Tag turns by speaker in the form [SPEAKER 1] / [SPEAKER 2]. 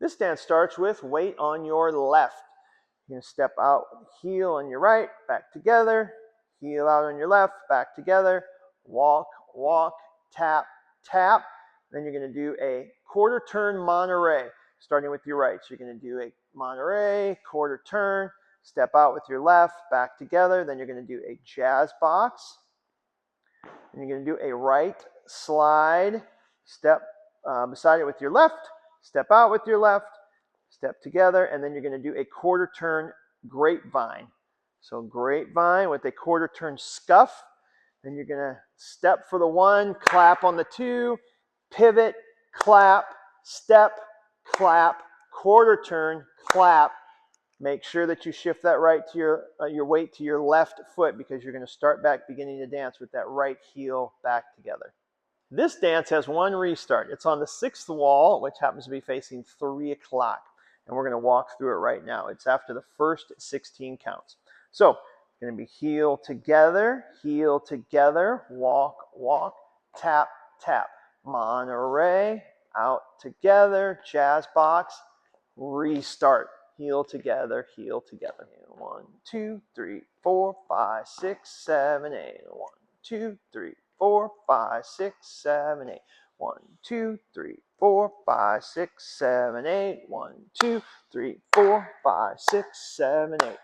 [SPEAKER 1] This dance starts with weight on your left. You're going to step out, heel on your right, back together, heel out on your left, back together, walk, walk, tap, tap. Then you're going to do a quarter turn Monterey, starting with your right. So you're going to do a Monterey, quarter turn, step out with your left, back together. Then you're going to do a jazz box. And you're going to do a right slide, step beside it with your left, step out with your left, step together, and then you're going to do a quarter turn grapevine. So grapevine with a quarter turn scuff. Then you're going to step for the 1, clap on the 2, pivot, clap, step, clap, quarter turn, clap. Make sure that you shift that right to your weight to your left foot, because you're going to start back beginning to dance with that right heel back together. This dance has one restart. It's on the 6th wall, which happens to be facing 3 o'clock. And we're going to walk through it right now. It's after the first 16 counts. So it's going to be heel together, walk, walk, tap, tap. Monterey, out together, jazz box, restart. Heel together, heel together. 1, 2, 3, 4, 5, 6, 7, 8. 1, 2, 3, 4, 5, 6, 7, 8. 1, 2, 3, 4, 5, 6, 7, 8. 1, 2, 3, 4, 5, 6, 7, 8.